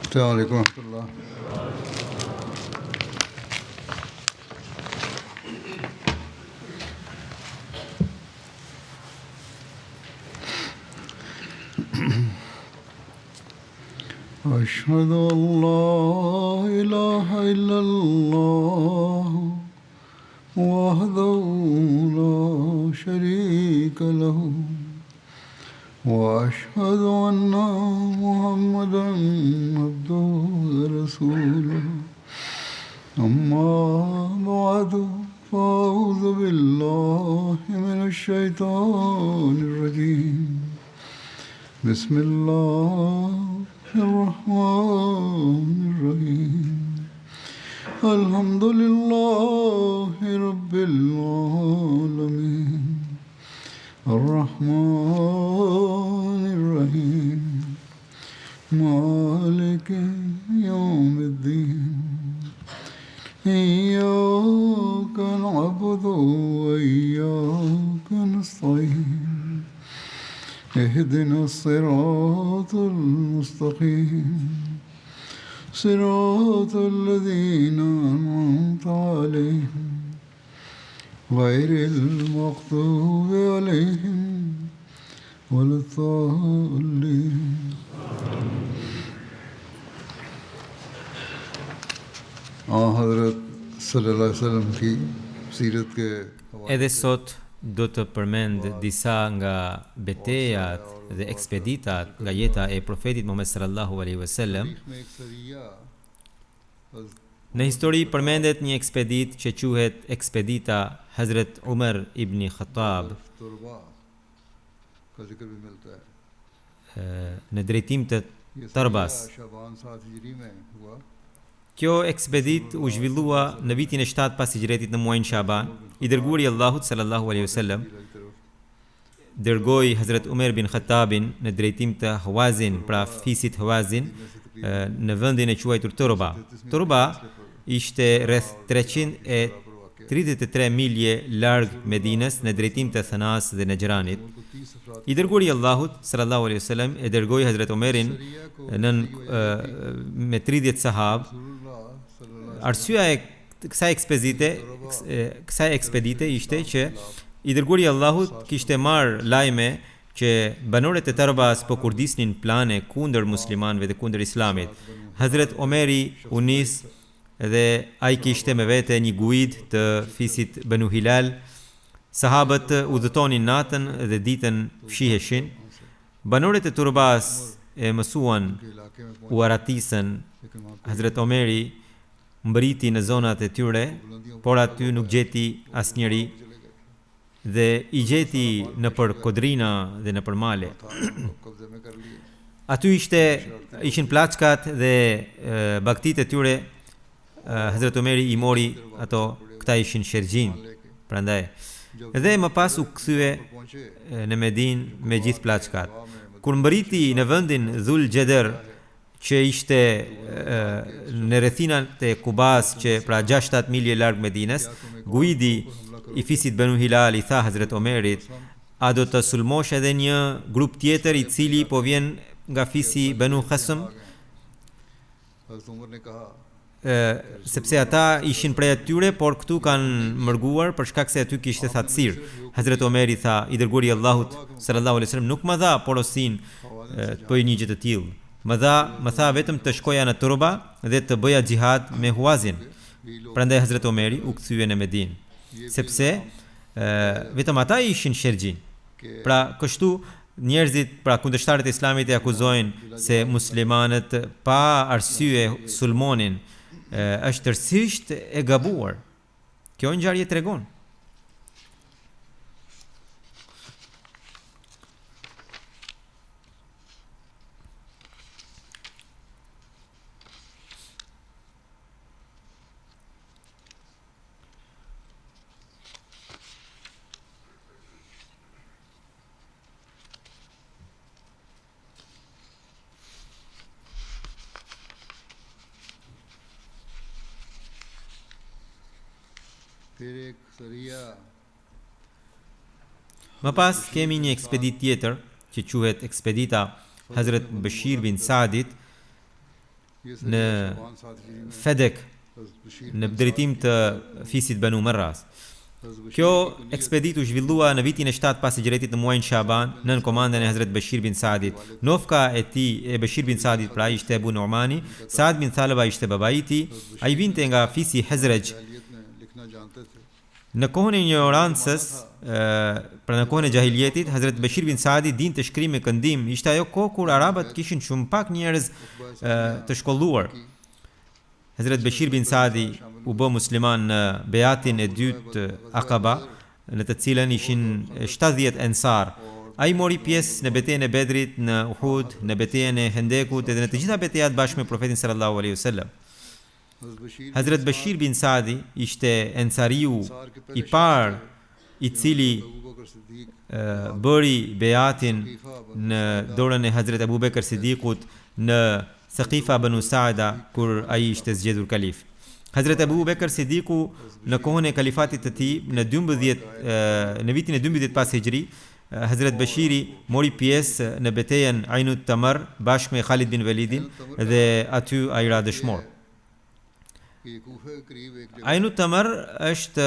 السلام عليكم ورحمة الله. أشهد أن لا إله إلا الله وحده لا شريك له وأشهد أن محمدا عبده ورسوله أما بعد فأعوذ بالله من الشيطان الرجيم بسم الله الرحمن الرحيم الحمد لله رب العالمين الرحمن الرحيم مالك يوم الدين إياك نعبد وإياك نستعين اهدنا الصراط المستقيم صراط الذين أنعمت عليهم غير المغضوب عليهم ولا الضالين. Hazrat sallallahu alaihi wasallam ki sirat ke edhe sot do të përmend disa nga betejat dhe ekspeditat nga jeta e profetit Muhammed sallallahu alaihi wasallam. Në histori përmendet një ekspedit që quhet ekspedita Hazrat Umar ibn Khattab në drejtim të Tarbas. Kjo ekspedit u zhvillua në vitin e 7 pas hijretit në muajin Shaban. I dërguari i Allahut sallallahu alaihi wasallam dërgoi Hazrat Umar bin Khattabin në drejtim të Hawazin, pra fisit Hawazin, në vendin e quajtur Turba. Turba ishte rreth 333 milje larg Medinës në drejtim të Thanas dhe Najranit. I dërguari i Allahut sallallahu alaihi wasallam e dërgoi Hazrat Umarin me 30 sahab. Arsyeja e kësaj ekspedite ishte që i dërguari i Allahut kishte marrë lajme që banorët e Tarbas po kurdisnin plane kundër muslimanëve dhe kundër islamit. Hazrat Omeri u nis dhe ai kishte me vete një guid të fisit Banu Hilal. Sahabët udhëtonin natën dhe ditën fshiheshin. Banorët e Turbas e mësuan, u aratisën. Hazrat Omeri mbriti në zonat e tyre, por aty nuk gjeti asnjëri dhe i gjeti në për kodrina dhe në për male. Aty ishin plaçkat dhe baktit e tyre. Hazrat Omeri i mori ato, këta ishin shergjin, prandaj. Dhe më pas u kthye në Medin me gjithë plaçkat. Kur mbriti në vendin Dhul Gjedër, që ishte në rrethinat e Kubas, që pra 6-7 milje larg Medinës, guidi i fisit Banu Hilal i tha Hazrat Omerit, a do të sulmosh edhe një grup tjetër i cili po vjen nga fisi Banu Khasm? Sepse ata ishin prej atyre, por këtu kanë mërguar për shkak se aty kishte thatësirë. Hazrat Omeri tha, i dërguari i Allahut sallallahu alaihi wasallam nuk më dha porosin të bëj një gjë të tillë. Më tha vetëm të shkoja në Turba dhe të bëja xhihad me Huazin. Prandaj Hazrat Omeri u kthye në Medinë, sepse vetëm ata ishin shergjin. Pra kështu njerëzit, pra kundërshtarët e Islamit e akuzojnë se muslimanët pa arsye sulmonin. Është tërësisht e gabuar. Kjo ngjarje tregon. Më pas kemi një ekspedit tjetër që quhet ekspedita Hazrat Bashir bin Saadit në Fedek në drejtim të fisit Banu Marras. Kjo ekspedit u zhvillua në vitin e 7 pas hijretit në muajin Shaban nën komandën e Hazrat Bashir bin Saadit. Nofka e tij e Bashir bin Saadit pra ishte Abu Nu'mani, Saad bin Thalaba ishte babai i tij. Ai vinte nga fisi Hazraj. Në kohën e ignorancës, pra në kohën e jahiljetit, Hazrat Bashir bin Saadi dinte shkrim me këndim. Ishte ajo kohë kur arabët kishin shumë pak njerëz të shkolluar. Hazrat Bashir bin Saadi u bë musliman në beatin e dytë Aqaba, në të cilën ishin 70 ensar. Ai mori pjesë në betejën e Bedrit, në Uhud, në betejën e Hendekut dhe në të gjitha betejat bashkë me profetin sallallahu alaihi wasallam. Hazrat Bashir bin Saadi ishte ensariu i parë i cili bëri beatin në dorën e Hazrat Abu Bekr Siddiqut në Saqifa Banu Saada kur ai ishte zgjedhur kalif. Hazrat Abu Bekr Siddiqu në kohën e kalifatit të tij në vitin e 12 pas hijri, Hazrat Bashiri mori pjesë në betejën Ainut Tamar bashkë me Khalid bin Walidin dhe aty ai ra dëshmor. Ainut Tamar është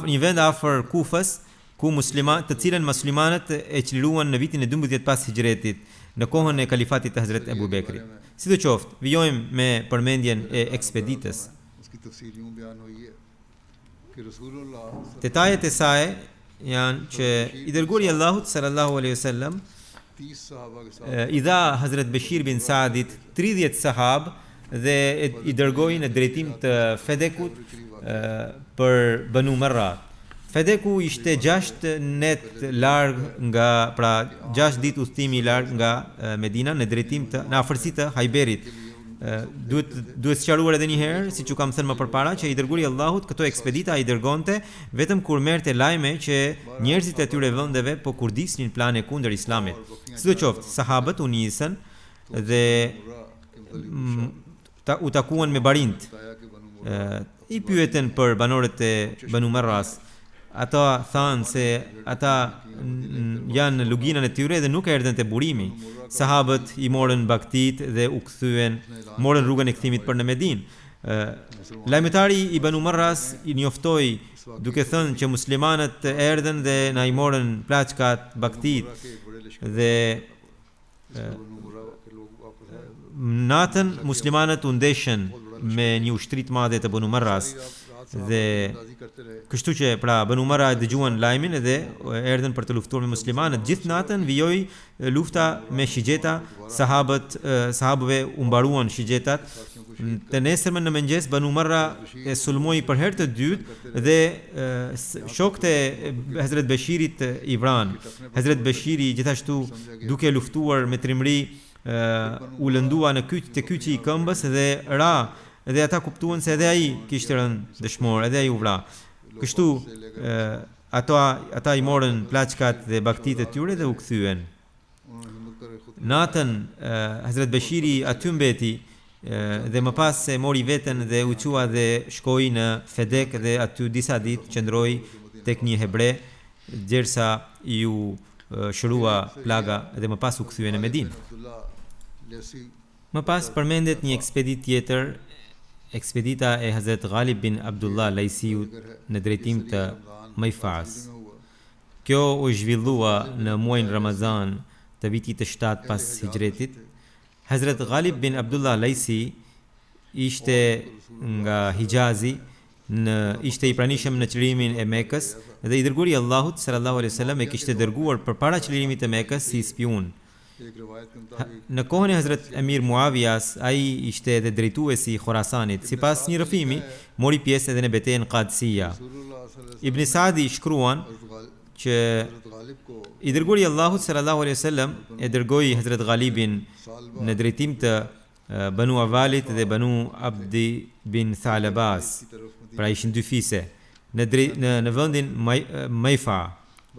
një vend afër Kufës ku të cilën muslimanët e çliruan në vitin e 12 pas hijretit në kohën e kalifatit të Hazrat Abu Bekrit. Sidoqoftë, vijojmë me përmendjen e ekspeditës. Detajet e saj janë që i dërguari Allahut sallallahu alaihi wasallam i dha Hazrat Bashir bin Saadit 30 sahab dhe i dërgoi në drejtim të Fedekut për Banu Marra. Fedeku ishte 6 net larg nga, pra 6 ditë udhëtimi larg nga Medina në drejtim të në afërsi të Hajberit. Duhet sqaruar edhe një herë, siç u kam thënë më përpara, që i dërguari Allahut këto ekspedita i dërgonte vetëm kur merrte lajme që njerëzit e atyre vendeve po kurdisnin plane kundër Islamit. Sidoqoftë, sahabët u nisën dhe u takuan me barint. I pyetën për banorët e Banu Marras. Ata thanë se ata janë në luginën e tyre dhe nuk erdhën te burimi. Sahabët i morën baktit dhe u kthyen, morën rrugën e kthimit për në Medinë. Lajmëtari i Banu Marras i njoftoi duke thënë që muslimanët erdhën dhe na i morën plaçkat, baktit dhe natën muslimanët u ndeshën me një ushtri të madhe të Banu Marras dhe kështu që pra Banu Marra dëgjuan lajmin dhe erdhën për të luftuar me muslimanët. Gjithë natën vijoi lufta me shigjeta, sahabëve u mbaruan shigjetat. Të nesërmen në mëngjes Banu Marra e sulmoi për herë të dytë dhe shokët e Hazrat Bashirit i vranë. Hazrat Bashiri gjithashtu duke luftuar me trimëri u lëndua në kyçi i këmbës dhe ra. Edhe ata kuptuan se edhe ai kishte rënë dëshmor, edhe ai u vra. Kështu ata i morën plaçkat dhe baktit e tyre dhe u kthyen. Natën Hazrat Bashiri aty mbeti dhe më pas se mori veten dhe u qua dhe shkoi në Fedek dhe aty disa ditë qëndroi tek një hebre derisa ju shërua plaga dhe më pas u kthye në Medinë. Më pas përmendet një ekspedit tjetër, ekspedita e Hazrat Ghalib bin Abdullah Laisiut në drejtim të Maifas. Kjo u zhvillua në muajin Ramazan të vitit të 7 pas hijretit. Hazrat Ghalib bin Abdullah Laisi ishte nga Hijazi, ishte i pranishëm në çlirimin e Mekës dhe i dërguari Allahut sallallahu alaihi wasallam e kishte dërguar përpara çlirimit të Mekës si spiun. Në kohën e Hazrat Emir Muavijas, ai ishte edhe drejtuesi i Khorasanit. Sipas një rrëfimi, mori pjesë edhe në betejën Qadsiya. Ibn Saadi shkruan që i dërguari Allahut sallallahu alaihi wasallam e dërgoi Hazrat Ghalibin në drejtim të Banu Avalit dhe Banu Abdi bin Thalabas. Pra ishin dy fise në vendin Maifa.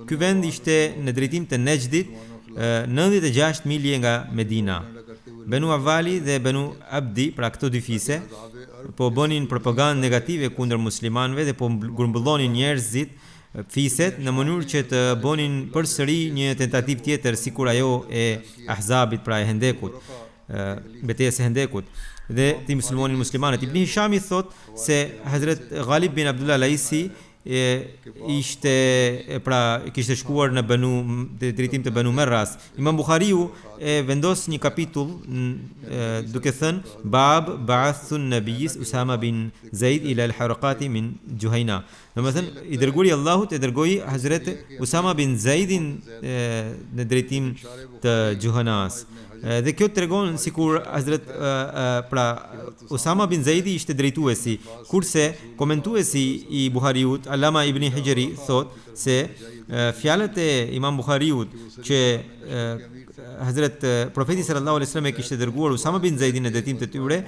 Ky vend ishte në drejtim të Nejdit, 96 milje nga Medina. Banu Avali dhe Banu Abdi, pra këto dy fise, po bënin propagandë negative kundër muslimanëve dhe po grumbullonin njerëzit fiset në mënyrë që të bonin përsëri një tentativë tjetër sikur ajo e Ahzabit, pra e Hendekut, betejës së Hendekut. Dhe ti muslimanët Ibn Hishami thot se Hazrat Ghalib bin Abdullah Laisi ishte kishte shkuar në drejtim të Banu Merras. Imam Buhariu e vendos një kapitull duke thënë Bab ba'athun nabiyis Usama bin Zaid ila al-Harqati min Juhayna. Domethënë i dërguari Allahut e dërgoi Hazrat Usama bin Zaidin në drejtim të Juhanas. Dhe kjo tregon sikur Hazrat Usama bin Zaidi ishte drejtuesi, kurse komentuesi i Buhariut Allama Ibn Hijri thot se fjalët e Imam Buhariut që Hazrat Profeti sallallahu alaihi wasallam e kishte dërguar Usama bin Zaidin në drejtim të tyre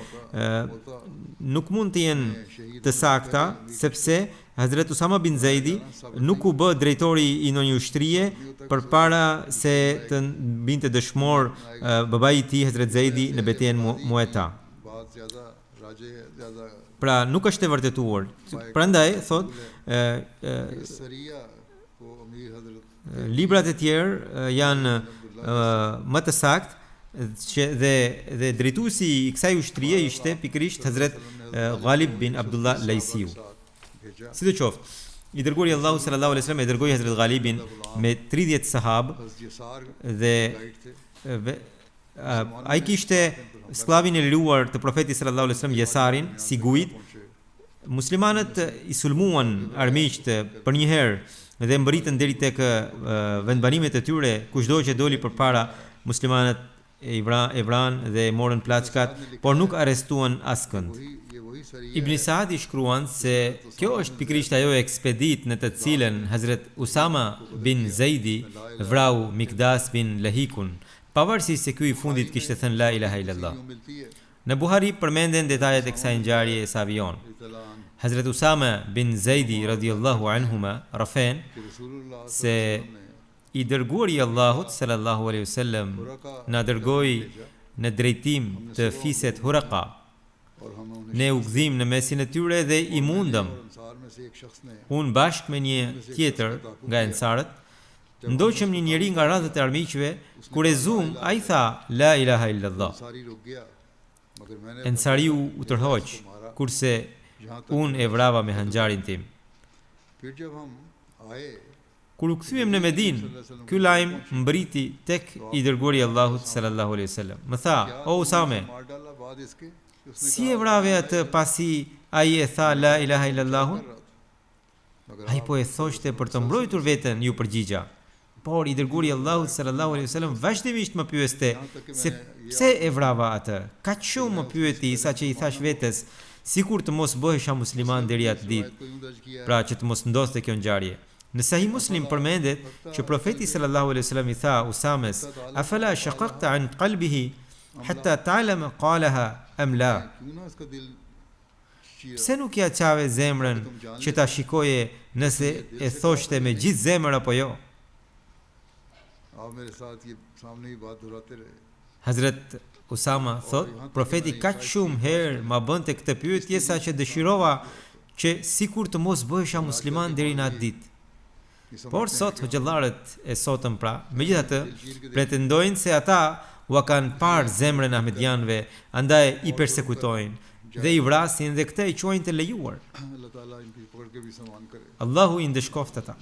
nuk mund të jenë të sakta, sepse Hazrat Usama bin Zaidi nuk u bë drejtori i ndonjë ushtrie përpara se të binte dëshmor babai i tij Hazrat Zaidi në betejën Mu'ta. Pra nuk është e vërtetuar. Prandaj thot librat e tjerë janë më të saktë që dhe drejtuesi i kësaj ushtrie ishte pikërisht Hazrat Ghalib bin Abdullah Laisiu. Sidoqoftë, i dërguari Allahu sallallahu alaihi wasallam e dërgoi Hazrat Ghalibin me 30 sahab dhe ai kishte sklavin e liruar të Profetit sallallahu alaihi wasallam Yesarin si guid. Muslimanët i sulmuan armiqt për një herë dhe mbërritën deri tek vendbanimet e tyre, kushdo që doli përpara muslimanët e vranë dhe morën plaçkat, por nuk arrestuan askënd. Ibn Saad i shkruan se kjo është pikërisht ajo ekspedit në të cilën Hazrat Usama bin Zaidi vrau Mikdas bin Lahikun, pavarësisht se ky i fundit kishte thënë la ilaha illallah. Në Buhari përmenden detajet e kësaj ngjarjeje sa vijon. Hazrat Usama bin Zaidi radhiyallahu anhuma rafen se i dërguari i Allahut sallallahu alaihi wasallam na dërgoi në drejtim të fiset Huraqa. Ne u gdhim në mesin e tyre dhe i mundëm. Unë bashkë me një tjetër nga ensarët, ndoqëm një njeri nga radhët e armiqve, kur e zum, a i tha, la ilaha illallah. Ensariu u tërhoq, kurse unë e vrava me hanxharin tim. Kur u kthyem në Medinë, ky lajm mbriti tek i dërguari i Allahut sallallahu alaihi wasallam. Më tha, o Usame, si e vrave atë pasi ai e tha la ilaha illallahun? Ai po e thoshte për të mbrojtur veten, ju përgjigja. Por i dërguari i Allahut sallallahu alaihi wasallam vazhdimisht më pyeste se pse e vrava atë. Kaq shumë më pyeti saqë i thash vetes, sikur të mos bëhesha musliman deri atë ditë, pra që të mos ndodhte kjo ngjarje. Në Sahih Muslim përmendet që profeti sallallahu alaihi wasallam i tha Usames, afala shaqaqta an qalbihi hatta ta'lama qalaha am la. Pse nuk ja qave zemrën që ta shikoje nëse e thoshte me gjithë zemër apo jo? Hazrat Usama thot, profeti kaq shumë herë ma bënte këtë pyetje sa që dëshirova që sikur të mos bëhesha musliman deri në atë ditë. Por sot hoxhallarët e sotëm pra, megjithatë, pretendojnë se ata ua kanë parë zemrën ahmedianëve, andaj i persekutojnë dhe i vrasin dhe këtë i quajnë të lejuar. Allahu i ndëshkoft ata.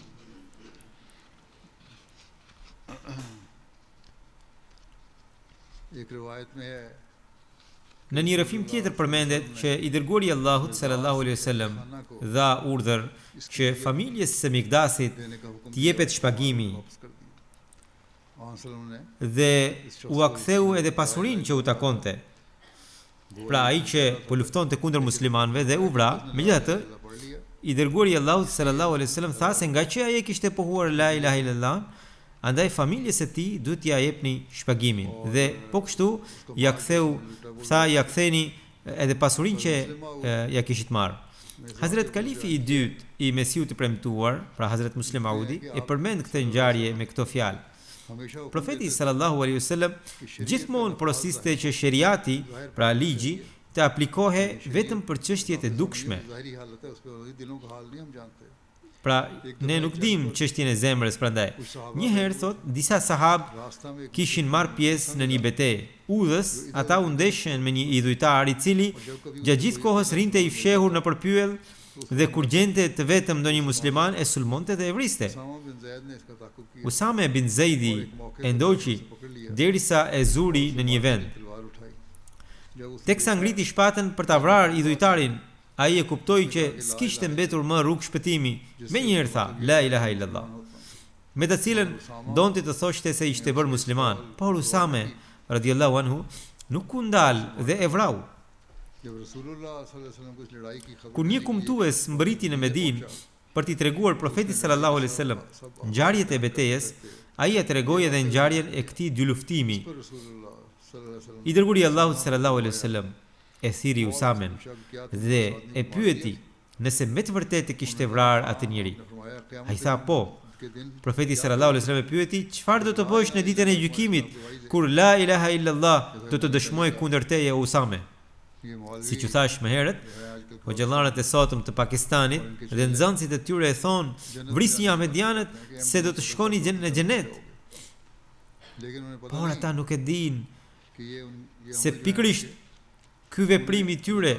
Në një rëfim tjetër përmendet që i dërguari i Allahut sallallahu alaihi wasallam dha urdhër që familjes së Mikdasit të jepet shpagimi dhe u ktheu edhe pasurinë që u takonte. Pra ai që po luftonte kundër muslimanëve dhe u vra, megjithatë i dërguari i Allahut sallallahu alaihi wasallam tha se nga që ai kishte pohuar la ilaha illallah, andaj familjes së tij duhet t'ia jepni shpagimin dhe po kështu ja ktheni edhe pasurinë që ja kishit marrë. Hazrat Kalifi i dytë i Mesiut të premtuar, pra Hazrat Muslim Audi, e përmend këtë ngjarje me këto fjalë. Profeti sallallahu alaihi wasallam gjithmonë porosiste që sheriati, pra ligji, të aplikohe vetëm për çështjet e dukshme. Pra, ne nuk dim çështjen e zemrës, prandaj. Një herë thot, disa sahab kishin marrë pjesë në një betejë. Udhës, ata u ndeshën me një idhujtar I cili gjatë gjithë kohës rinte I fshehur në përpyell dhe kur gjente të vetëm ndonjë musliman e sulmonte dhe e vriste. Usame bin Zaidi e ndoqi derisa e zuri në një vend. Teksa ngriti shpatën për ta vrarë idhujtarin, ai e kuptoi që s'kishte mbetur më rrugë shpëtimi. Menjëherë tha, la ilaha illallah, me të cilën donte të thoshte se ishte bërë musliman. Por Usame radhiyallahu anhu nuk u ndal dhe e vrau. Kur një kumtues mbërriti në Medinë për t'i treguar profetit sallallahu alaihi wasallam ngjarjet e betejës, ai ia tregoi edhe ngjarjen e këtij dy luftimi. I dërguari Allahut sallallahu alaihi wasallam e thiri Usamen dhe e pyeti nëse me të vërtetë kishte vrarë atë njeri. Ai tha po. Profeti sallallahu alaihi wasallam e pyeti, çfarë do të bësh në ditën e gjykimit kur la ilaha illallah do të dëshmoj kundër teje Usame? Siç u thash më herët, xhallarët e sotëm të Pakistanit dhe nxënësit e tyre e thonë, vrisni ahmedianët se do të shkoni në xhenet. Por ata nuk e dinë se pikërisht ky veprim I tyre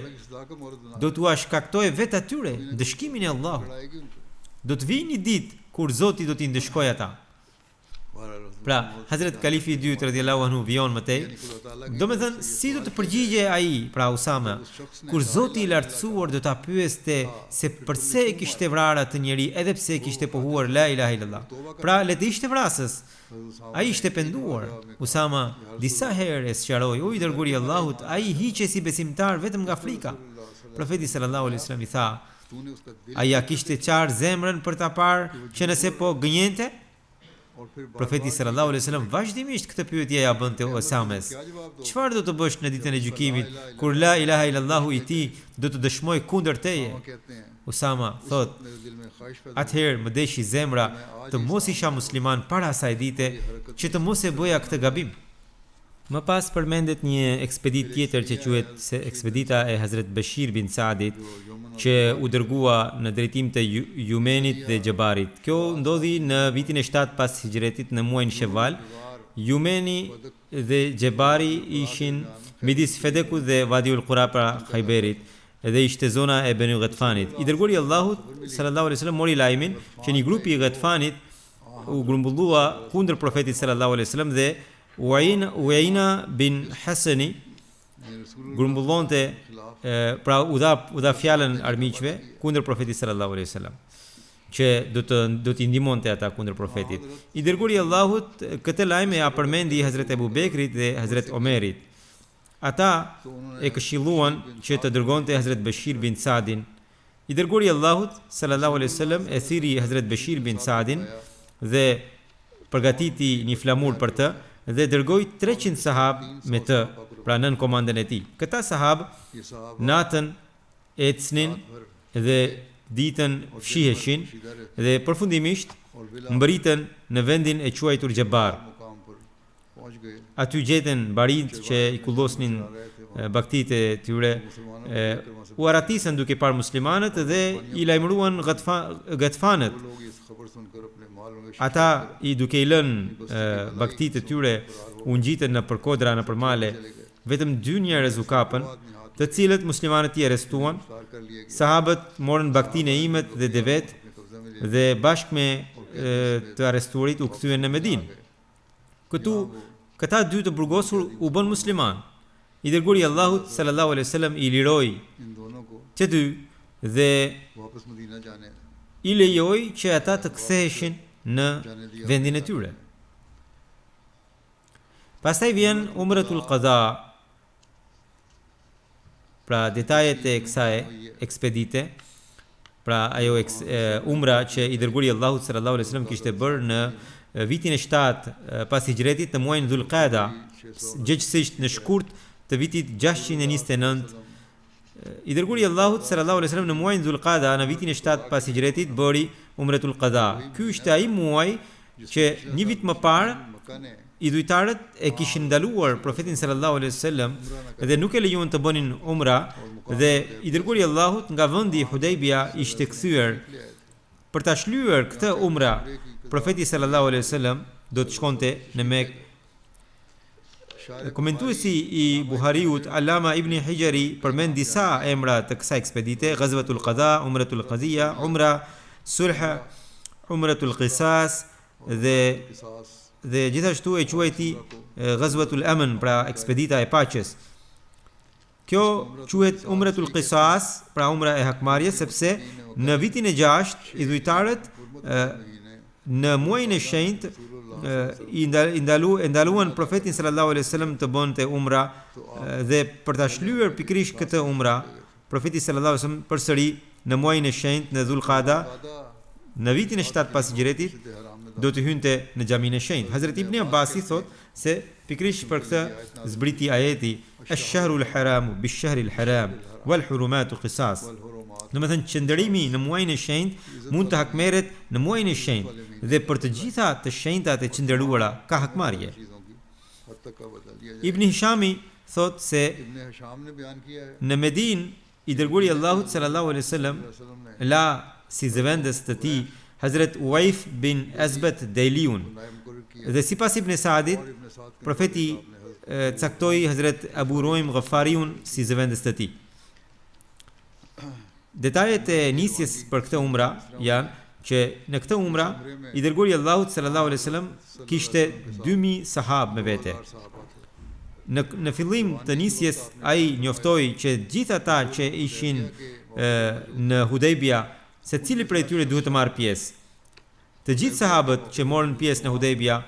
do t'u shkaktojë vetë atyre dëshkimin e Allahut. Do të vijë një ditë kur Zoti do t'i ndëshkojë ata. Pra, Hazret Kalifi I dytë radhiyallahu anhu vijon më tej. Domethënë, si do të përgjigje ai, pra Usama, kur Zoti I lartësuar do ta pyeste se pse e kishte vrarë atë njeri edhe pse e kishte pohuar la ilaha illallah. Pra, le të ishte vrasës. Ai ishte penduar. Usama disa herë e sqaroi, o I dërguari I Allahut, ai hiqe si besimtar vetëm nga frika. Profeti sallallahu alaihi wasallam I tha, ai ja kishte qarë zemrën për ta parë që nëse po gënjente? Profeti sallallahu alaihi wasallam vazhdimisht këtë pyetje ja bënte Usames. Çfarë do të bësh në ditën e gjykimit kur la ilaha illallahu I ti do të dëshmoj kundër teje? Usama thot, atëherë më deshi zemra të mos isha musliman para asaj dite që të mos e bëja këtë gabim. Më pas përmendet një ekspedit tjetër që quhet se ekspedita e Hazret Bashir bin Saadit, që u dërgua në drejtim të Jumenit dhe Gjebarit. Kjo ndodhi në vitin e 7 pas hijretit në muajin Sheval. Jumeni dhe Gjebari ishin midis Fedekut dhe Vadiul Qura pra Khayberit dhe ishte zona e Banu Ghatfanit. I dërguari I Allahut sallallahu alaihi wasallam mori lajmin që një grup I Ghatfanit u grumbullua kundër profetit sallallahu alaihi wasallam dhe Uaina bin Hasani grumbullonte pra u dha fjalën armiqve kundër profetit sallallahu alaihi wasallam që do t'i ndihmonte ata kundër profetit. I dërguari I Allahut këtë lajm e përmendi Hazret Ebu Bekrit dhe Hazret Omerit. Ata e këshilluan që të dërgonte Hazret Bashir bin Saadin. I dërguari I Allahut sallallahu alaihi wasallam e thiri Hazret Bashir bin Saadin dhe përgatiti një flamur për të dhe dërgoi 300 sahab me të, pra nën komandën e tij. Këta sahab natën ecnin dhe ditën fshiheshin dhe përfundimisht mbërritën në vendin e quajtur Gjebar. Aty gjeten barit që I kullosnin baktit e tyre, u aratisën duke parë muslimanët dhe I lajmëruan Ghatfanët. Ata duke I lënë baktit e tyre u ngjitën në përkodra në përmale, vetëm 2 njerëz u kapën, të cilët muslimanët I arrestuan. Sahabët morën baktin e imet dhe devet dhe bashkë me të arrestuarit u kthyen në Medinë. Këta 2 të burgosur u bën musliman. I dërguari I Allahut sallallahu alaihi wasallam I liroi të 2 dhe I lejoi që ata të ktheheshin në vendin e tyre. Pastaj vjen Umratul Qada. Pra detajet e kësaj ekspedite, pra ajo umra që I dërguari I Allahut sallallahu alaihi wasallam kishte bërë në vitin e 7 pas hijretit në muajin Dhulqaada, gjithsesi në shkurt të vitit 629. I dërguari I Allahut sallallahu alaihi wasallam në muajin Dhulqaada në vitin e 7 pas hijretit bëri Umratul Qada. Ky ishte ai muaj që një vit më parë idhujtarët e kishin ndaluar profetin sallallahu alaihi wasallam dhe nuk e lejuan të bënin umra dhe I dërguari I Allahut nga vendi Hudaybia ishte kthyer Për ta shlyer këtë umra, profeti sallallahu alaihi wasallam do të shkonte në Mekë. Komentuesi I Buhariut, Allama Ibn Hijari, përmend disa emra të kësaj ekspedite: Ghazwatul Qada, Umratul Qadhiya, Umra Sulh, Umratul Qisas dhe gjithashtu e quajti Ghazwatul Amn, pra ekspedita e paqes. Kjo quhet Umratul Qisas, pra umra e hakmarrjes, sepse në vitin e 6 I dhujtarët në muajin e shenjtë I ndaluan profetin sallallahu alaihi wasallam të bënte umra dhe për ta shlyer pikërisht këtë umra, profeti sallallahu alaihi wasallam përsëri në muajin e shenjtë në Dhulqada në vitin e 7 pas hijretit do të hynte në xhamin e shenjtë. Hazrat Ibn Abbas I thot se pikërisht për këtë zbriti ajeti ash-shahrul haram bish-shahril haram wal hurumatu qisas. Domethënë qëndrimi në muajin e shenjtë mund të hakmerret në muajin e shenjtë dhe për të gjitha të shenjtat e qëndruara ka hakmarrje. Ibn Hishami thot se në Medinë I dërguari Allahut sallallahu alaihi wasallam la si zëvendës të tij Hazrat Uwaif bin Azbat Dailiun. Dhe sipas Ibn Saadit, profeti caktoi Hazrat Abu Ruaym Ghaffariun si zëvendës të tij. Detajet e nisjes për këtë umra janë që në këtë umra I dërguari Allahut sallallahu alaihi wasallam kishte 2000 sahab me vete. Në fillim të nisjes ai njoftoi që gjithë ata që ishin në Hudaybia, secili prej tyre duhet të marrë pjesë. Të gjithë sahabët që morën pjesë në Hudaybia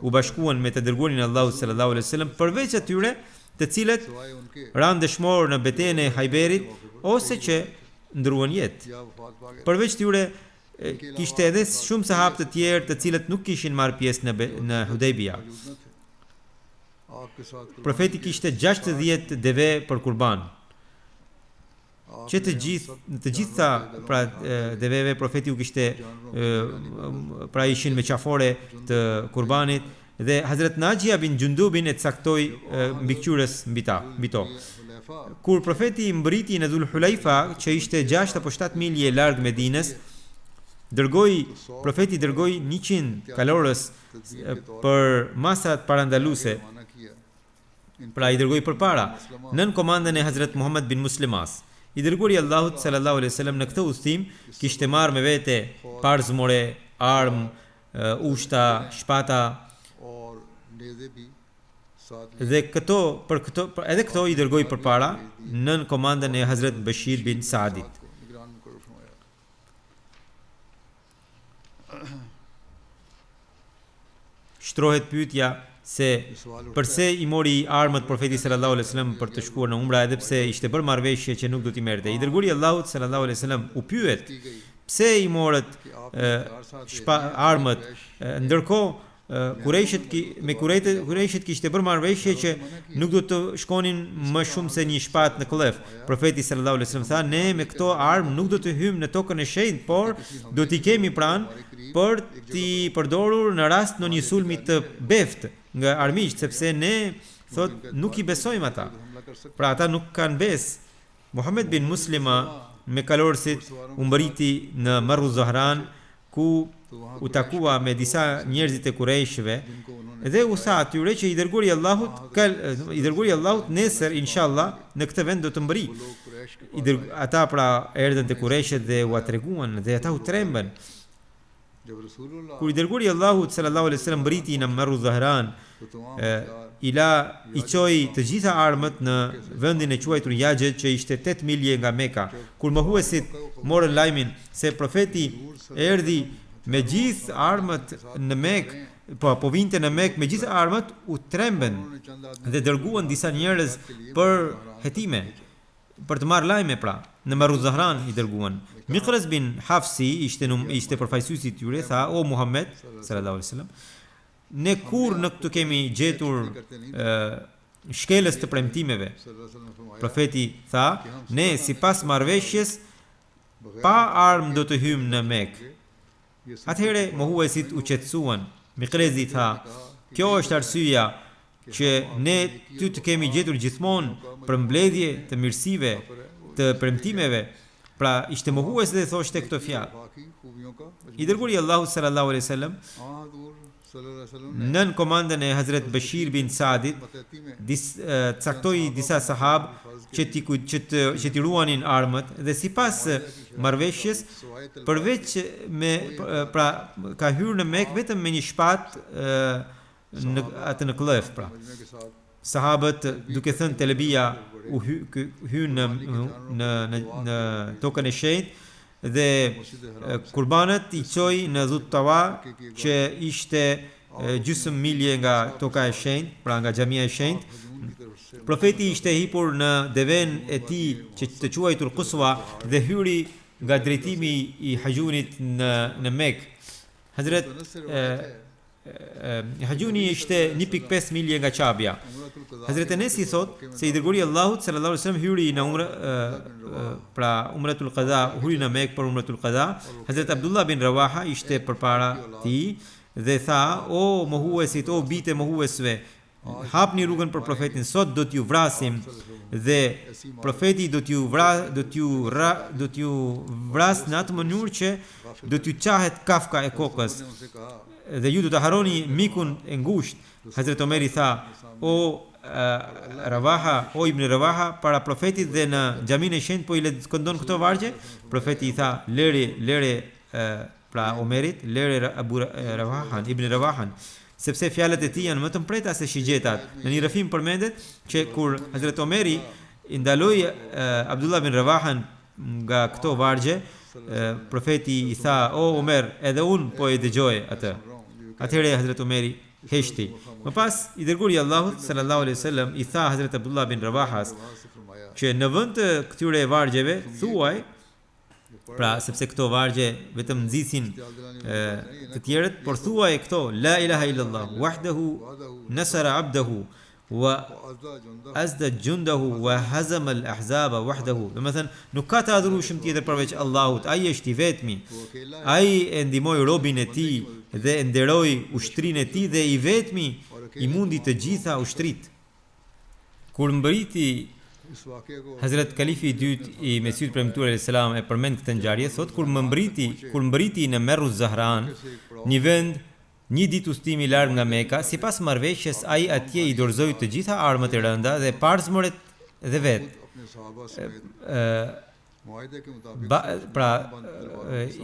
u bashkuan me të dërguarin e Allahut sallallahu alaihi wasallam, përveç atyre të cilët ranë dëshmor në betejën e Hajberit ose që ndruan jetë. Përveç tyre kishte edhe shumë sahabë të tjerë të cilët nuk kishin marrë pjesë në Hudaybia. Profeti kishte 60 deve për kurban. Që të gjitha pra deveve profeti u kishte pra ishin me qafore të kurbanit dhe Hazrat Najia bin Jundubin e caktoi mbikëqyrës mbi to. Kur profeti mbriti në Dhul Hulaifa, që ishte 6 apo 7 milje larg Medinës, profeti dërgoi 100 kalorës për masat parandaluese. Pra I dërgoi përpara nën komandën e Hazrat Muhammad bin Muslimas. I dërguari Allahut sallallahu alaihi wasallam në këtë udhtim kishte marrë me vete parzmore, armë, ushta, shpata dhe edhe këto I dërgoi përpara nën komandën e Hazrat Bashir bin Saadit. Shtrohet pyetja se përse I mori armët profeti sallallahu alaihi wasallam për të shkuar në umra, edhe pse ishte bërë marrëveshje që nuk do t'i merrte. I dërguari Allahut sallallahu alaihi wasallam u pyet pse I morët armët, ndërkohë Kurejshit kishte bërë marrëveshje që nuk do të shkonin më shumë se një shpatë në klef. Profeti sallallahu alaihi wasallam tha, ne me këto armë nuk do të hyjmë në tokën e shenjtë, por do t'i kemi pranë për t'i përdorur në rast në një sulmi të beft nga armiqt, sepse ne thot nuk I besojmë ata. Pra ata nuk kanë besë. Muhammed bin Muslima me kalorësit u mbriti në Marru Zahran, ku u takua me disa njerëzit e Kurejshëve dhe u tha atyre që I dërguari Allahut nesër inshallah në këtë vend do të mbri. Ata pra erdhën te Kurejshët dhe u treguan dhe ata u trembën. Kur I dërguari Allahut sallallahu alaihi wasallam mbriti në Marru Zahran, I çoi të gjitha armët në vendin e quajtur Yajed, që ishte 8 milje nga Mekka. Kur mohuesit morën lajmin se profeti erdhi me gjithë armët në Mekë, po vinte në Mekë me gjithë armët, u trembën dhe dërguan disa njerëz për hetime, për të marrë lajme pra. Në Marru Zahran I dërguan. Miqras bin Hafsi ishte përfaqësuesi I tyre, tha: "O Muhammed sallallahu alaihi wasallam, ne kur nuk të kemi gjetur shkelës të premtimeve." Profeti tha: "Ne sipas marrëveshjes pa armë do të hyjmë në Mekë." Atëherë mohuesit u qetësuan. Miqrezi tha: "Kjo është arsyeja që ne ty të kemi gjetur gjithmonë për mbledhje të mirësive, të premtimeve, Pra ishte mohues dhe thoshte këto fjalë. बाकी खूबियों का I dërguari i Allahut sallallahu alaihi wasallam हजूर सल्लल्लाहु अलैहि वसल्लम nën komandën e Hazrat Bashir bin Saadit मतहती में caktoi disa sahab që t'i ruanin armët dhe sipas marrëveshjes përveç me pra ka hyrë në Mekë vetëm me një shpatë në klef pra. मजमे के साथ Sahabët duke thënë telebia u hynë në tokën e shenjtë dhe kurbanët I çoi në Dhut Tawa që ishte gjysmë milje nga toka e shenjtë, pra nga xhamia e shenjtë. Profeti ishte hipur në deven e tij që të quajtur Quswa dhe hyri nga drejtimi I Hajunit në Mekë. Hazrat Hajuni ishte 1.5 milje nga Qabja. Hazrat Enesi thot se I dërguari I Allahut sallallahu alaihi wasallam hyri në pra Umratul Qada, hyri në Mekë për Umratul Qada. Hazrat Abdullah bin Rawaha ishte përpara tij dhe tha: "O mohuesit, o bitë mohuesve, hapni rrugën për profetin, sot do t'ju vrasim." Dhe profeti do t'ju vras në atë mënyrë që do t'ju qahet kafka e kokës dhe ju do të haroni mikun e ngushtë. Hazrat Omeri tha: "O Rawaha, o Ibn Rawaha, para profetit dhe në xhamin e shenjtë po I këndon këto vargje?" Profeti I tha: "Lere pra Omerit, lere Abu Rawahan, Ibn Rawahan, sepse fjalët e tij janë më të mpreta se shigjetat." Në një rrëfim përmendet që kur Hazrat Omeri I ndaloi Abdullah bin Rawahan nga këto vargje, profeti I tha: "O Omer, edhe unë po e dëgjoj atë." Atëherë Hazrat Omeri heshti. Më pas I dërguari I Allahut sallallahu alaihi wasallam I tha Hazrat Abdullah bin Rawahas që në vend të këtyre vargjeve thuaj, pra sepse këto vargje vetëm nxisin të tjerët, por thuaj këto: La ilaha illallah wahdahu nasara abdahu wa azda jundahu wa hazama al-ahzaba wahdahu. Domethënë nuk ka të adhurueshëm tjetër përveç Allahut, ai është I vetmi. Ai e ndihmoi robin e tij dhe e nderoi ushtrinë e tij dhe I vetmi I mundi të gjitha ushtrit. Kur mbriti Hazrat Kalifi I dytë I Mesihut premtuar alayhis salam e përmend këtë ngjarje, thot kur mbriti në Merru Zahran, një vend një ditë udhëtimi larg nga Meka, sipas marrëveshjes ai atje I dorëzoi të gjitha armët e rënda dhe parzmëret dhe vet. Pra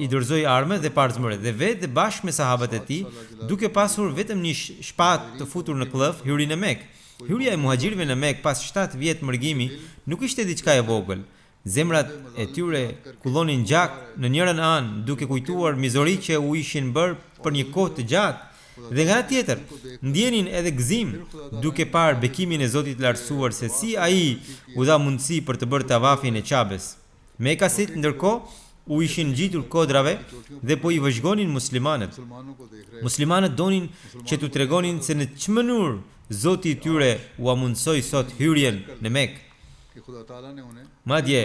I dorëzoi armët dhe parzmëret dhe vet dhe bashkë me sahabët e tij, duke pasur vetëm një shpatë të futur në klëf, hyri në Mekë. Hyrja e muhaxhirëve në Mekë pas 7 vjet mërgimi nuk ishte diçka e vogël. Zemrat e tyre kullonin gjak në njërin anë, duke kujtuar mizoritë që u ishin bërë për një kohë të gjatë, dhe nga tjetër ndjenin edhe gëzim duke parë bekimin e Zotit lartësuar se si ai u dha mundësi për të bërë tavafin e Qabes. Mekasit ndërkohë u ishin ngjitur kodrave dhe po I vëzhgonin muslimanët. Muslimanët donin që t'u tregonin se në ç'mënyrë Zoti I tyre u amundsoi sot hyrjen në Mekë. Madje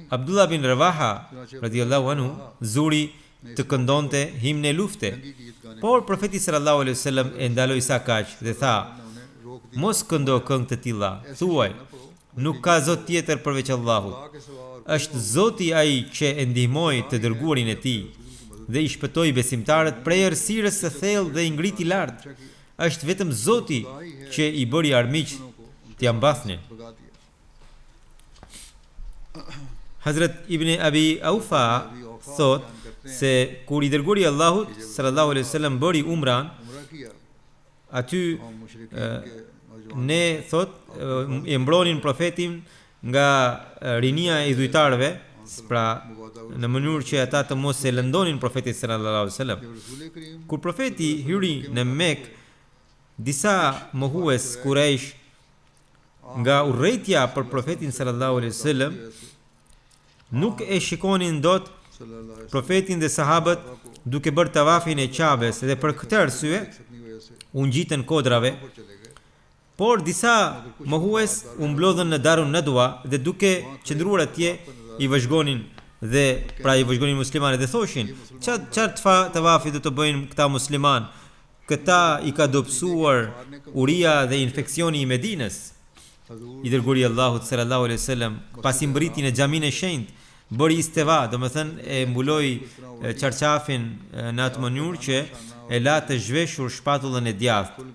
Abdullah bin Rawaha radhiyallahu anhu zuri të këndonte himne lufte, por profeti sallallahu alaihi wasallam e ndaloi sa kaq dhe tha: "Mos këndo këngë të tilla, thuaj: nuk ka zot tjetër përveç Allahut. Është Zoti ai që e ndihmoi të dërguarin e tij dhe I shpëtoi besimtarët prej errësirës së thellë dhe I ngriti lart. Është vetëm Zoti që I bëri armiq t'ia mbathnin." Hazrat Ibn Abi Aufa thot se kur I dërguari I Allahut sallallahu alaihi wasallam bëri umran, aty ne thot e mbronin profetin nga rinia e idhujtarëve, pra në mënyrë që ata të mos e lëndonin profetit sallallahu alaihi wasallam. Kur profeti hyri në Mekë, disa mohues Quraysh nga urrejtja për profetin sallallahu alaihi wasallam nuk e shikonin dot profetin dhe sahabët duke bërë tavafin e Qabes dhe për këtë arsye u ngjitën kodrave. Por disa mohues u mblodhën në Darun Nadwa dhe duke qëndruar atje I vëzhgonin dhe pra I vëzhgonin muslimanët dhe thoshin: "Çfarë tavafi do të bëjnë këta musliman? Këta I ka dobësuar uria dhe infeksioni I Medinës." I dërguari I Allahut sallallahu alaihi wasallam pasi mbritjen e xhamin e shenjtë bëri isteva, domethënë e mbuloi çarçafin në atë mënyrë që e la të zhveshur shpatullën e djathtë.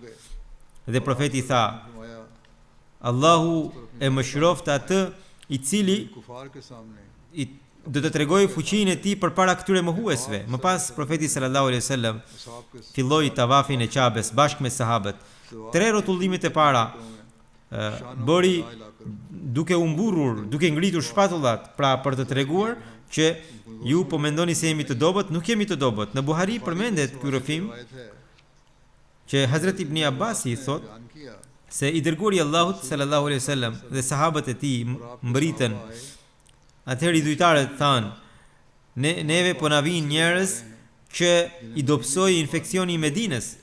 Dhe profeti tha: Allahu e mëshiroft atë I cili do të tregoj fuqinë e tij përpara këtyre mohuesve. Më pas profeti sallallahu alaihi wasallam filloi tavafin e Qabes bashkë me sahabët. 3 rrotullimet e para bëri duke u mburrur, duke ngritur shpatullat, pra për të treguar që ju po mendoni se jemi të dobët, nuk jemi të dobët. Në Buhari përmendet ky rrëfim që Hazrat Ibn Abbasi thot se I dërguari I Allahut sallallahu alaihi wasallam dhe sahabët e tij mbritën. Atëherë idhujtarët thanë: neve po na vijnë njerëz që I dobësoi infeksioni I Medinës.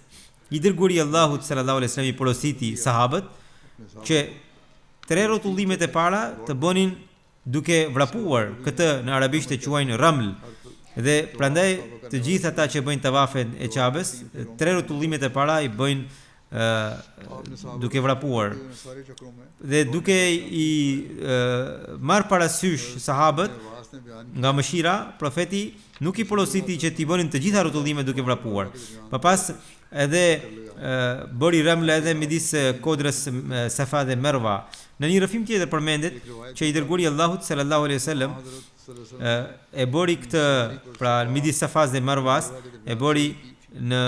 I dërguari I Allahut sallallahu alaihi wasallam I porositi sahabët që 3 rrotullimet e para të bënin duke vrapuar, këtë në arabisht e quajnë raml. Dhe prandaj të gjithë ata që bëjnë tavafin e Qabes, 3 rrotullimet e para I bëjnë duke vrapuar. Dhe duke I marrë parasysh sahabët nga mëshira, profeti nuk I porositi që t'i bënin të gjitha rrotullimet duke vrapuar. Pas edhe bëri ramla edhe midis kodrës Safa dhe Merva. Në një rrëfim tjetër përmendet që I dërguari I Allahut sallallahu alaihi wasallam e bëri këtë, pra midis Safas dhe Mervas, e bëri në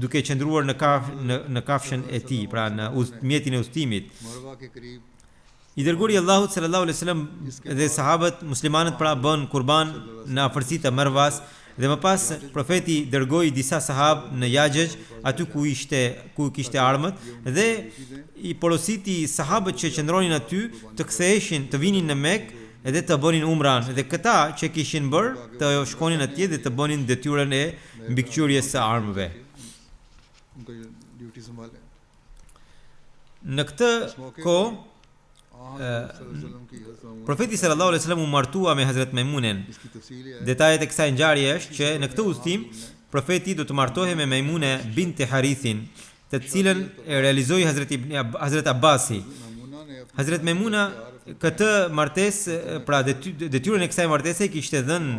duke qëndruar në kafshën e tij, pra në mjetin e udhëtimit. I dërguari I Allahut sallallahu alaihi wasallam dhe sahabët muslimanët pra bën kurban në afërsitë të Mervas. Dhe më pas profeti dërgoi disa sahabë në Yajj, aty ku kishte armët, dhe I porositi sahabët që qëndronin aty të ktheheshin, të vinin në Mekë edhe të bënin umran. Dhe këta që kishin bërë të shkonin atje dhe të bënin detyrën e mbikëqyrjes së armëve. Në këtë kohë profeti sallallahu alaihi wasallam u martua me Hazrat Maimunen. Detajet e kësaj ngjarje është që në këtë udhtim profeti do të martohej me Maimune bint Harithin, të cilën e realizoi Hazrat Abbasi. Hazrat Maimuna këtë martesë, pra detyrën e kësaj martese kishte dhënë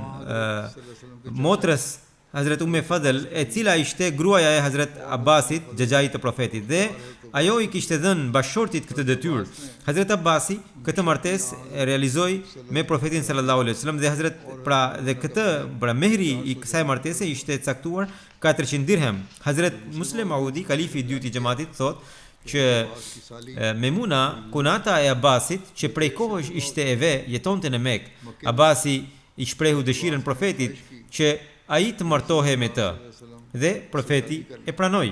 motrës Hazrat Umme Fadl, e cila ishte gruaja e Hazrat Abbasit, xhaxhait të profetit, dhe ajo I kishte dhënë bashortit këtë detyrë. Hazrat Abbasi këtë martesë e realizoi me profetin sallallahu alaihi wasallam dhe këtë mehri I kësaj martese ishte caktuar 400 dirhem. Hazrat Muslim Audi, kalifi I dytë I xhamatit, thotë që Maimuna, kunata e Abbasit, që prej kohësh ishte e ve, jetonte në Mekë. Abbasi I shprehu dëshirën profetit që ai të martohej me të, dhe profeti e pranoi.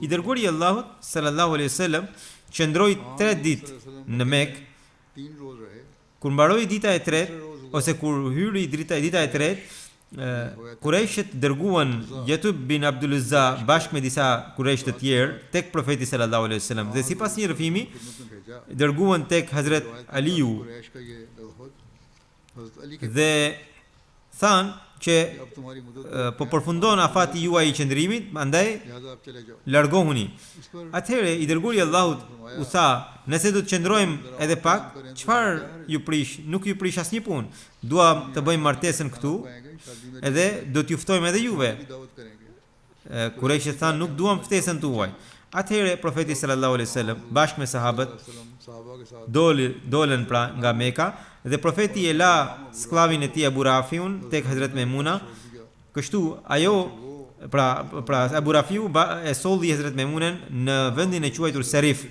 I dërguari I Allahut sallallahu alaihi wasallam qëndroi 3 ditë në Mekë. Kur mbaroi dita e tretë, ose kur hyri dita e tretë, Kurejshët dërguan Yatub bin Abdul Uzza bashkë me disa kurejsh të tjerë tek profeti sallallahu alaihi wasallam, dhe sipas një rrëfimi dërguan tek Hazrat Aliu dhe than që po përfundon afati juaj I qëndrimit, andaj largohuni. Atëherë I dërguari I Allahut u tha: nëse do të qëndrojmë edhe pak, çfarë ju prish? Nuk ju prish asnjë punë. Dua të bëjmë martesën këtu, edhe do t'ju ftojmë edhe juve. Kurejshët thanë: nuk duam ftesën tuaj. Atëherë profeti sallallahu alaihi wasallam bashkë me sahabët dolën pra nga Meka, dhe profeti e la sklavin e tij Abu Rafiun tek Hazrat Maimuna. Kështu ajo pra Abu Rafiu e solli Hazrat Maimunen në vendin e quajtur Sarif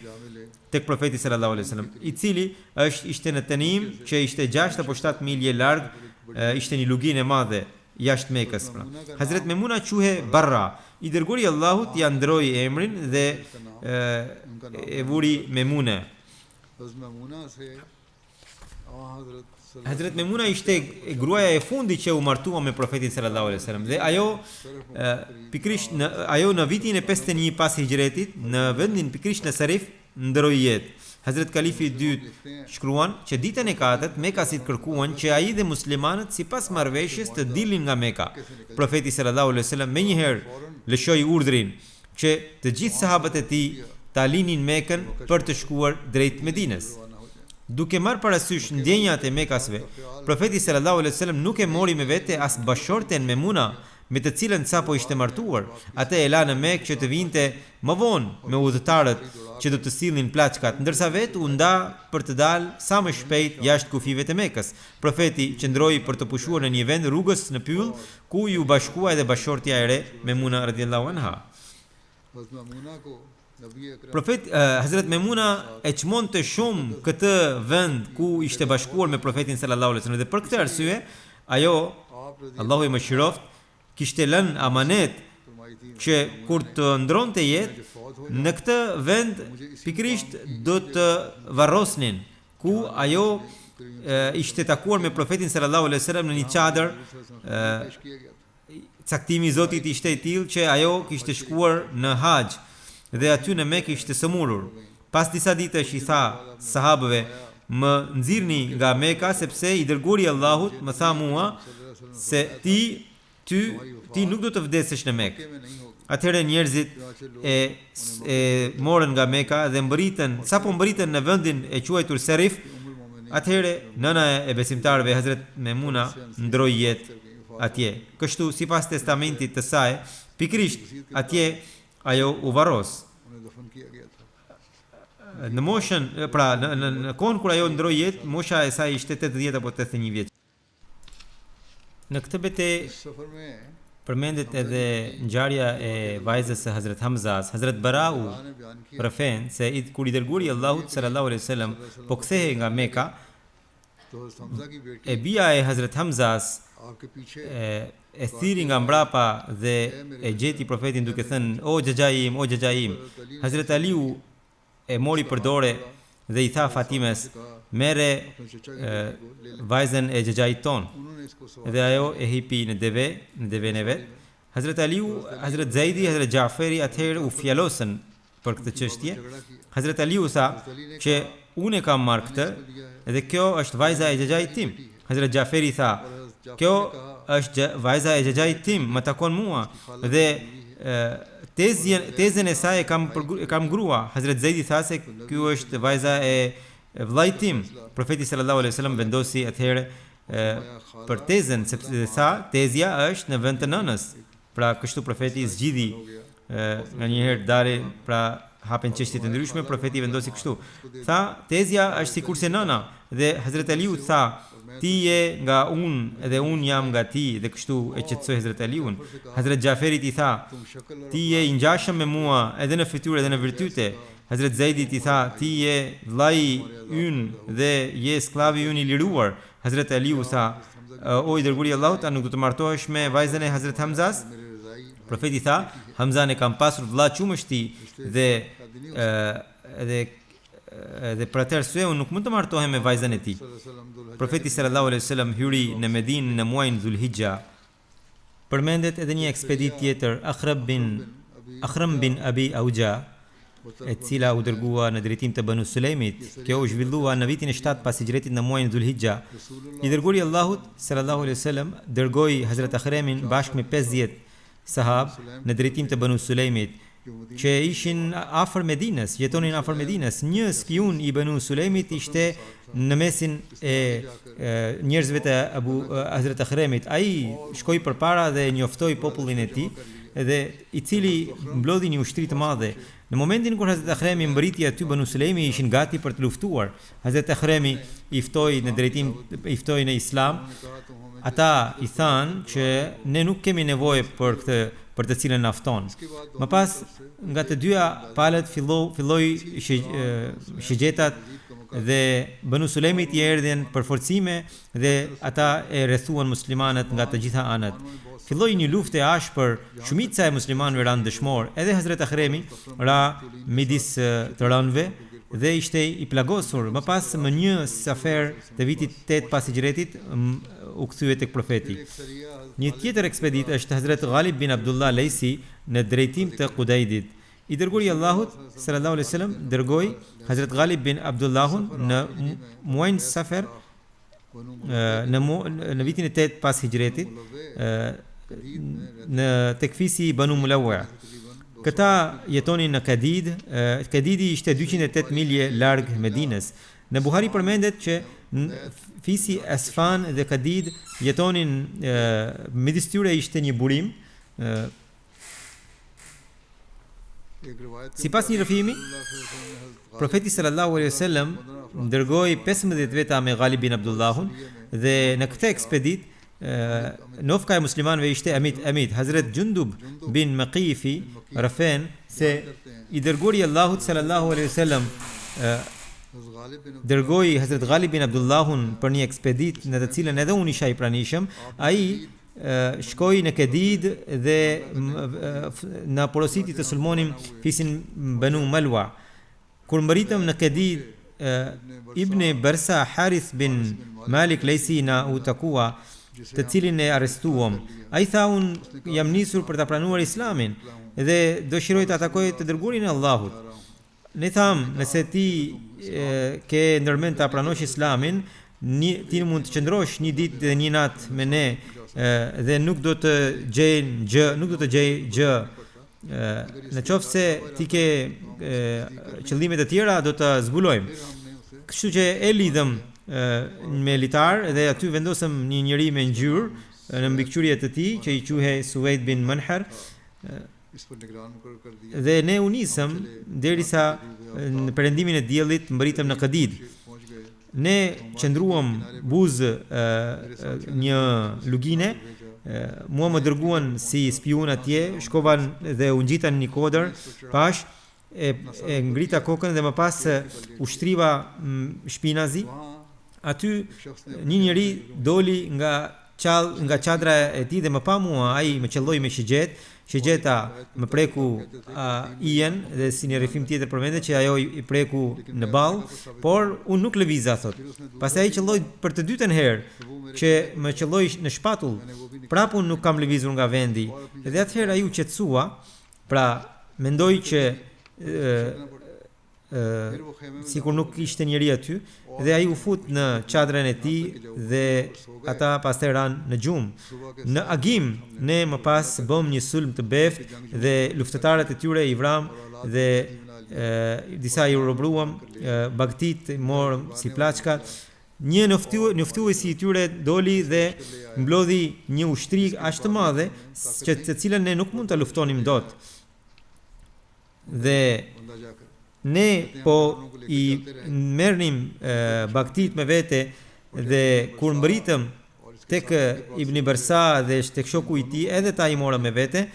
tek profeti sallallahu alaihi wasallam, I cili ishte në Tanim, që ishte 6 apo 7 milje larg, ishte një luginë e madhe jashtë Mekës. Pra Hazrat Maimuna quhe Barra. I dërguari I Allahut ja ndroi emrin dhe e vuri Maimune. Hazrat Maimuna ishte gruaja e fundit që u martua me profetin sallallahu alaihi wasallam, dhe pikrisht në vitin e 51 pas hijretit, në vendin pikrisht në Sarif, ndroi jetë. Hazrat Kalifi I dytë shkruan që ditën e 4 Mekasit kërkuan që ai dhe muslimanët sipas marrëveshjes të dilnin nga Meka. Profeti sallallahu alaihi wasallam menjëherë lëshoi urdhrin që të gjithë sahabët e tij ta linin Mekën për të shkuar drejt Medinës. Duke marrë parasysh ndjenjat e Mekasve, profeti sallallahu alaihi wasallam nuk e mori me vete as bashorten Memuna, me të cilën sapo ishte martuar. Atë e la në Mekë që të vinte më vonë me udhëtarët që do të sillnin plaçkat, ndërsa vetë u nda për të dalë sa më shpejt jashtë kufive të Mekës. Profeti qëndroi për të pushuar në një vend rrugës në pyll, ku ju bashkua edhe bashortja e re Memuna radhiyallahu anha. Hazrat Memuna e çmonte shumë këtë vend ku ishte bashkuar me profetin sallallahu alaihi wasallam, dhe për këtë arsye ajo, Allahu i mëshiroft, kishte lënë amanet që kur të ndronte jetë në këtë vend pikërisht do të varrosnin, ku ajo ishte takuar me profetin sallallahu alaihi wasallam në një çadër. Caktimi i Zotit ishte i tillë që ajo kishte shkuar në haxh dhe aty në Mekë ishte sëmurur. Pas disa ditësh i tha sahabëve: "Më nxirrni nga Meka, sepse i dërguari i Allahut më tha mua se ti nuk do të vdesësh në Mekë." Atëherë njerëzit e morën nga Meka dhe sapo mbëritën në vendin e quajtur Serif. Atëherë nëna e besimtarëve, Hazrat Memuna, ndroi jetë atje. Kështu, sipas testamentit të saj, pikërisht atje ajo u varros. Në moshën, pra në kohën kur ajo ndroi jetë, mosha e saj ishte 80 apo 81 vjeç. Në këtë betejë përmendet edhe ngjarja e vajzës së Hazrat Hamzas. Hazrat Barau rëfen se kur i dërguari i Allahut sallallahu alaihi wasallam po kthehej nga Meka, e bia e Hazrat Hamzas e thiri nga mbrapa dhe e gjeti profetin duke thënë: "O xhaxhaim, o xhaxhaim." Hazrat Aliu e mori për dore dhe i tha Fatimes: "Merre vajzën e xhaxhait ton." Dhe ajo e hipi në deven e vet. Hazrat Aliu, Hazrat Zaidi, Hazrat Jaferi atëherë u fjalosën për këtë çështje. Hazrat Aliu tha që unë e kam marrë këtë dhe kjo është vajza e xhaxhait tim. Hazrat Jaferi tha: "Kjo është vajza e xhaxhait tim, më takon mua dhe tezën e saj e kam grua." Hazrat Zaidi tha se kjo është vajza e vllait tim. Profeti sallallahu alaihi wasallam vendosi atëherë për tezën, sepse tha tezja është në vend të nënës. Pra kështu profeti zgjidhi nga njëherë dali, pra hapen çështje të ndryshme, profeti vendosi kështu. Tha tezja është sikurse nëna, dhe Hazrat Aliu tha: "Ti je nga unë edhe unë jam nga ti", dhe kështu e qetësoi Hazrat Aliun. Hazrat Jaferit i tha: "Ti je i ngjashëm me mua edhe në fytyrë edhe në virtyte." Hazrat Zaidit i tha: "Ti je vllai ynë dhe je sklavi ynë i liruar." Hazrat Aliu tha: "O i dërguari i Allahut, a nuk do të martohesh me vajzën e Hazrat Hamzas?" Profeti tha: "Hamzan e kam pasur vlla qumështi dhe për atë arsye unë nuk mund të martohem me vajzën e tij." Profeti sallallahu alaihi wasallam hyri në Medinë në muajin Dhulhijja. Përmendet edhe një ekspedit tjetër, Akhram bin Abi Auja, e cila u dërgua në drejtim të Banu Sulejmit. Kjo u zhvillua në vitin e 7 pas hijretit në muajin Dhulhijja. I dërguari i Allahut sallallahu alaihi wasallam dërgoi Hazrat Akhramin bashkë me 50 sahab në drejtim të Banu Sulejmit, që ishin afër Medinës, jetonin afër Medinës. Një spiun i Banu Sulejmit ishte në mesin e njerëzve të Hazrat Akhramit. Ai shkoi përpara dhe njoftoi popullin e tij, dhe i cili mblodhi një ushtri të madhe. Në momentin kur Hazrat Akhrami mbriti aty, Banu Sulejmi ishin gati për të luftuar. Hazrat Akhrami i ftoi në Islam. Ata i thanë që ne nuk kemi nevojë për të cilën na fton. Më pas, nga të dyja palët filloi shigjetat dhe Banu Sulejmit i erdhën për forcime dhe ata e rrethuan muslimanët nga të gjitha anët. Filloi një luftë e ashpër, shumica e muslimanëve ranë dëshmor, edhe Hazrat Akhrami ra midis të rënëve dhe ishte i plagosur. Më pas, më një safer të vitit 8 pas hijretit u kthye tek profeti. Një tjetër ekspedit është Hazrat Ghalib bin Abdullah Lejsi në drejtim të Qudaydit. I dërguari i Allahut sallallahu alaihi wasallam dërgoi Hazrat Ghalib bin Abdullahun në muajin Safer në vitin e 8 pas hijretit në tek fisi Banu Mulawwa. Këta jetonin në Kadid. Kadidi ishte 208 milje larg Medinës. Në Buhari përmendet që fisi Asfan dhe Kadid jetonin midis tyre ishte një burim. Sipas një rëfimi, profeti sallallahu alaihi wasallam dërgoi 15 veta me Ghalib bin Abdullahun dhe në këtë ekspedit nofka e muslimanëve ishte Amit. Hazret Jundub bin Maqifi rafen se i dërguari i Allahut sallallahu alaihi wasallam dërgoi Hazret Ghalib bin Abdullahun për një ekspedit në të cilën edhe unë isha i pranishëm. Ai shkoi në Kadid dhe na porositi të sulmonim fisin Banu Malwa. Kur mbëritëm në Kadid, Ibn Barsa Harith bin Malik Lejsi na u takua, të cilin e arrestuam. Ai tha unë jam nisur për ta pranuar Islamin dhe dëshiroj të atakoj të dërguarin e Allahut. Ne tham, nëse ti ke ndërmend ta pranosh Islamin, ti mund të qëndrosh një ditë dhe një natë me ne dhe nuk do të gjej gjë. Në qoftë se ti ke qëllime të tjera, do të zbulojmë. Kështu që e lidhëm me litar dhe aty vendosëm një njeri me ngjyrë në mbikëqyrje të tij që i quhej Suwaid bin Manhar dhe ne u nisëm derisa në perëndimin e diellit mbërritëm në Kadid. Ne qëndruam buzë një lugine, mua më dërguan si spion atje, shkovan dhe u ngjitan një kodër, pash e ngrita kokën dhe më pas u shtriva shpinazi. Aty një njeri doli nga çadra e tij dhe më pa mua, ai më qelloi me shigjet. Shigjeta më preku ijen dhe si një rrifim tjetër përmendet që ajo i preku në ball, por unë nuk lëviza thot. Pastaj ai qelloi për të dytën herë që më qelloi në shpatull. Prapë unë nuk kam lëvizur nga vendi. Dhe atëherë ai u qetësua, pra mendoi që sikur nuk ishte njeri aty dhe ai u fut në çadrën e tij dhe ata pastaj ranë në gjumë. Në agim ne më pas bëm një sulm të beft dhe luftëtarët e tyre i vram dhe disa i robruam, bagtit morëm si plaçka. Një njoftuesi i tyre doli dhe mblodhi një ushtri aq të madhe që të cilën ne nuk mund ta luftonim dot. Dhe ne po i merrnim bagtit me vete dhe kur mbritëm tek Ibn Barsa dhe tek shoku i tij, edhe ta i morëm me vete.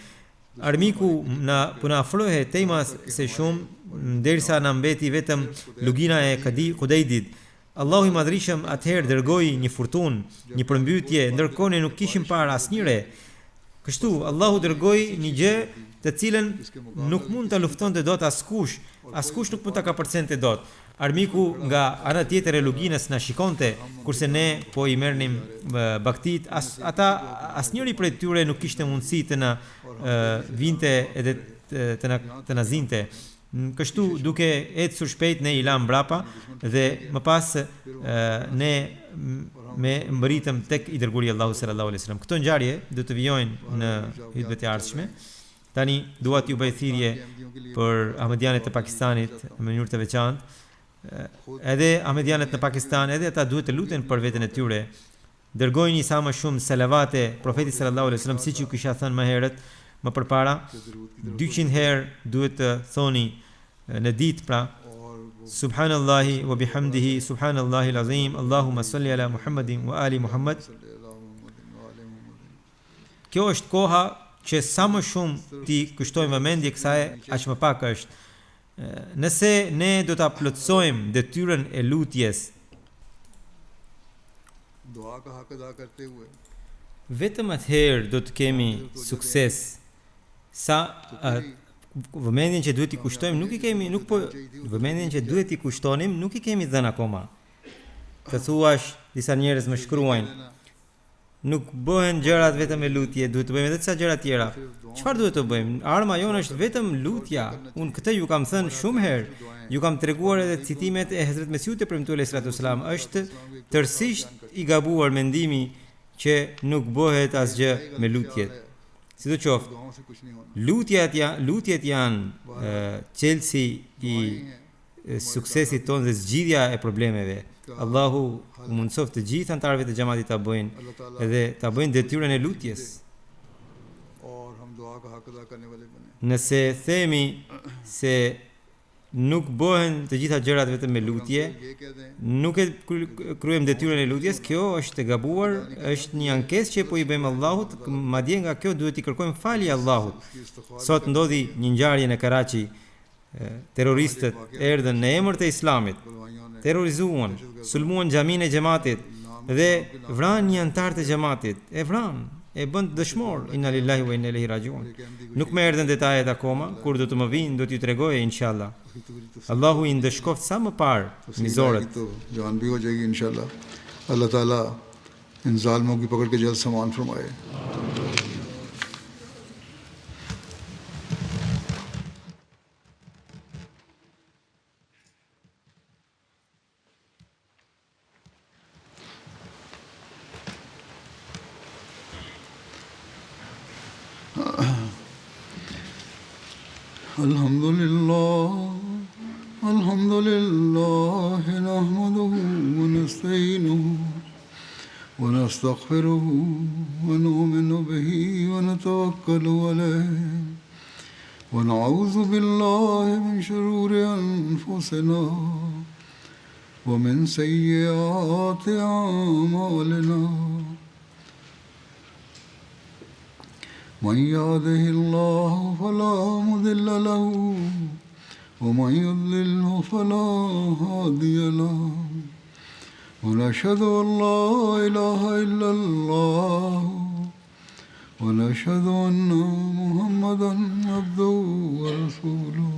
Armiku na afrohej tema se shumë derisa na mbeti vetëm lugina e Kudejdit. Allahu i Madhrishëm atëherë dërgoi një furtunë, një përmbytje, ndërkohë ne nuk kishim parë asnjëre. Kështu Allahu dërgoi një gjë të cilën nuk mund ta luftonte dot askush nuk mund ta kapërcente dot. Armiku nga ana tjetër e luginës na shikonte, kurse ne po i merrnim bagtit. Asnjëri prej tyre nuk kishte mundësi të na vinte edhe të na zinte. Kështu duke ecur shpejt ne i lam mbrapa dhe më pas ne mbërritëm tek i dërguari Allahu sallallahu alaihi wasallam. Këto ngjarje do të vijojnë në hutbet e ardhshme. Tani dua t'ju bëj thirrje për ahmedianët e Pakistanit në mënyrë të veçantë. Edhe ahmedianët në Pakistan, edhe ata duhet të luten për veten e tyre. Dërgojini sa më shumë selavate profetit sallallahu alaihi wasallam, siç ju kisha thënë më herët, më përpara. 200 herë duhet të thoni në ditë, pra Subhanallahi wa bihamdihi, subhanallahi al-azim, Allahumma salli ala Muhammadin wa ali Muhammad. Kjo është koha që sa më shumë ti kushtojmë vëmendje kësaj, aq më pak është. Nëse ne do ta plotësojmë detyrën e lutjes, vetëm atëherë do të kemi sukses. Sa vëmendjen që duhet i kushtojmë nuk i kemi, vëmendjen që duhet i kushtonim nuk i kemi dhënë akoma. Të thuash, disa njerëz më shkruajnë, nuk bëhen gjërat vetëm me lutje, duhet të bëjmë edhe disa gjëra tjera. Çfarë duhet të bëjmë? Arma jonë është vetëm lutja. Unë këtë ju kam thënë shumë herë. Ju kam treguar edhe citimet e Hazrat Mesiut e premtuar alayhi salatu wasalam. Është tërësisht i gabuar mendimi që nuk bëhet asgjë me lutjet. Sidoqoftë, दुआओं से कुछ नहीं होना। lutjet janë çelësi i suksesit tonë dhe zgjidhja e problemeve. Allahu u mundsof të gjithë anëtarëve të xhamatit ta bëjnë edhe ta bëjnë detyrën e lutjes. और हम दुआ का हक अदा करने वाले बने। Nëse themi se nuk bëhen të gjitha gjërat vetëm me lutje, ये कह दें nuk e kryejmë detyrën e lutjes, kjo është e gabuar, është një ankesë që po i bëjmë Allahut, madje nga kjo duhet i kërkojmë falje Allahut. कि इस्तग़फ़ार Sot ndodhi një ngjarje në Karachi, terroristët erdhën në emër të Islamit, बुलवाइयों ने terrorizuan, sulmuan xhaminë e xhamatit dhe vranë një antar të xhamatit. E vranë, e bën dëshmor. Inna lillahi wa inna ilaihi rajiun. Nuk më erdhën detajet akoma, kur do të më vinë do t'ju tregoj inshallah. Allahu i ndëshkoft sa më parë mizorët. तो जान भी हो जाएगी इंशाल्लाह। अल्लाह ताला इन जालिमों की पकड़ के जल्द सामान फरमाए। الحمد لله نحمده ونستعينه ونستغفره ونؤمن به ونتوكل عليه ونعوذ بالله من شرور أنفسنا ومن سيئات أعمالنا من يهده الله فلا مضل له ومن يضلله فلا هادي له ونشهد أن لا إله إلا الله ونشهد أن محمدا عبده ورسوله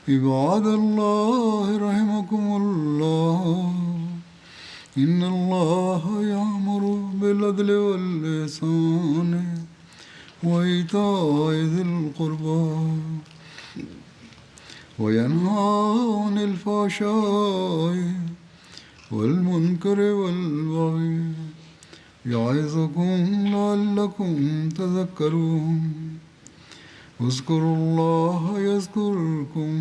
عباد الله رحمكم الله إن الله يأمر بالعدل والإحسان وإيتاء ذي القربى وينهى عن الفحشاء والمنكر والبغي يعظكم لعلكم تذكرون اذكروا الله يذكركم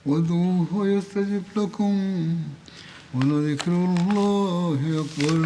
وادعوه يستجب لكم ولذكر الله أكبر